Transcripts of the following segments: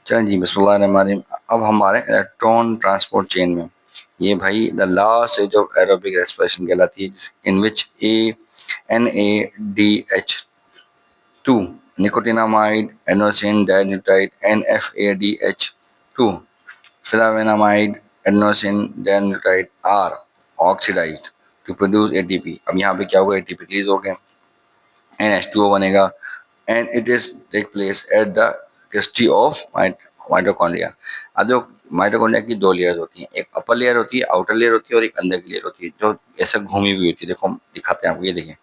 चलें जी, बिस्मिल्लाहिर्रहमानिर्रहीम। अब हमारे इलेक्ट्रॉन ट्रांसपोर्ट चेन में ये भाई the last stage of aerobic respiration कहलाती है, in which NADH2 nicotinamide adenosine dinucleotide NFADH2 flavinamide adenosine dinucleotide are oxidised to produce ATP. अब यहाँ पे क्या होगा, एटीपी रिलीज हो गया, NH2O बनेगा and it is take place at the cristae of mitochondria. अब जो माइटोकॉन्ड्रिया की दो लेयर्स होती हैं, एक अपर लेयर होती है, आउटर लेयर होती है, और एक अंदर की लेयर होती है जो ऐसे घूमी हुई होती है। देखो हम दिखाते हैं आपको, ये देखें,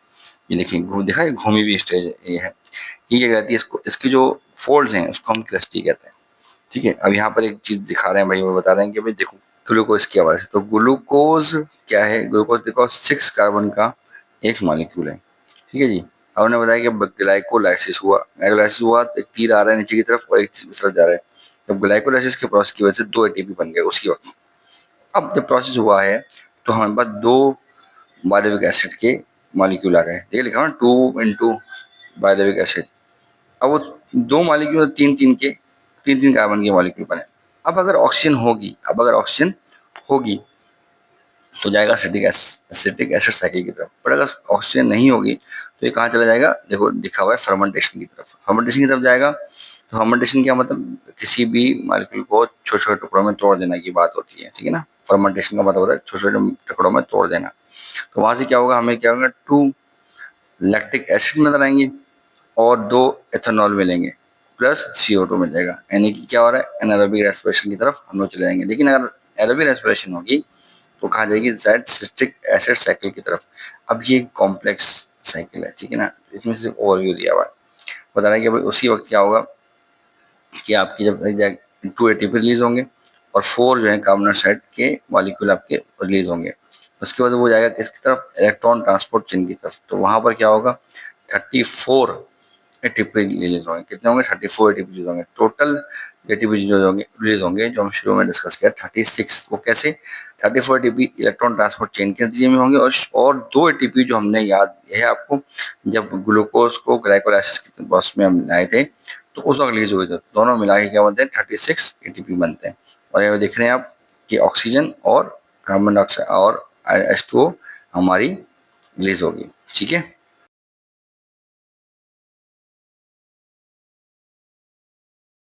ये देखिए देखा है घूमी हुई स्टेज ये है। ये क्या कहती है, इसको इसकी जो फोल्ड्स हैं उसको हम क्रिस्टी कहते हैं। ठीक है, अब यहाँ पर एक चीज दिखा रहे हैं भाई, वो बता रहे हैं कि भाई देखो ग्लूकोज की आवाज। तो ग्लूकोज क्या है, ग्लूकोज देखो 6 कार्बन का एक मॉलिक्यूल है। ठीक है जी। और उन्होंने बताया कि ग्लाइकोलाइसिस हुआ, ग्लाइकोलाइसिस हुआ तो एक तीर आ रहा है नीचे की तरफ और एक इस तरफ जा रहा है। जब ग्लाइकोलाइसिस के प्रोसेस की वजह से 2 एटीपी बन गए उसी वक्त। अब जब प्रोसेस हुआ है तो हमारे पास 2 बायोलेविक एसिड के मॉलिक्यूल आ गए। देखिए लिखा हुआ 2 बायोलेविक एसिड। अब वो 2 मॉलिक्यूल तीन कार्बन के मॉलिक्यूल बने। अब अगर ऑक्सीजन होगी तो जाएगा एसिटिक एसिड साइकिल की तरफ। पर अगर ऑक्सीजन नहीं होगी तो ये कहाँ चला जाएगा, देखो लिखा हुआ है फर्मेंटेशन की तरफ। फर्मेंटेशन की तरफ जाएगा तो फर्मेंटेशन क्या मतलब, किसी भी मॉलिक्यूल को छोटे छोटे टुकड़ों में तोड़ देने की बात होती है। ठीक है ना, फर्मेंटेशन का मतलब होता है छोटे छोटे टुकड़ों में तोड़ देना। तो वहां से क्या होगा, हमें क्या होगा, 2 लैक्टिक एसिड नजर आएंगे और 2 एथेनॉल मिलेंगे प्लस CO2 मिलेगा। यानी कि क्या हो रहा है, एनारोबिक रेस्पिरेशन की तरफ हम लोग चले जाएंगे। लेकिन अगर एरोबिक रेस्पिरेशन होगी तो कहा जाएगी शायद सिट्रिक एसिड साइकिल की तरफ। अब ये कॉम्प्लेक्स साइकिल है, ठीक है ना, इसमें सिर्फ ओवरव्यू दिया हुआ है। बता रहा है कि भाई उसी वक्त क्या होगा कि आपकी जब 2 एटीपी रिलीज होंगे और 4 जो है कार्बन डाइऑक्साइड के मॉलिक्यूल आपके रिलीज होंगे। उसके बाद वो जाएगा किसकी तरफ, इलेक्ट्रॉन ट्रांसपोर्ट चेन की तरफ। तो वहां पर क्या होगा, 34 एटीपी रिलीज होंगे। कितने होंगे, 34 एटीपी रिलीज होंगे। टोटल एटीपी जो होंगे रिलीज होंगे, जो हम शुरू में डिस्कस किया 36। वो कैसे, 34 एटीपी इलेक्ट्रॉन ट्रांसपोर्ट चेन के नतीजे में होंगे और 2 एटीपी जो हमने याद है आपको, जब ग्लूकोज को ग्लाइकोलाइसिस के प्रोसेस में हम लाए थे तो उस वक्त रिलीज हुए थे। दोनों मिला के क्या बनते हैं, 36 एटीपी बनते हैं। और ये देख रहे हैं आप कि ऑक्सीजन और कार्बन डाइऑक्साइड और H2O हमारी रिलीज होगी। ठीक है।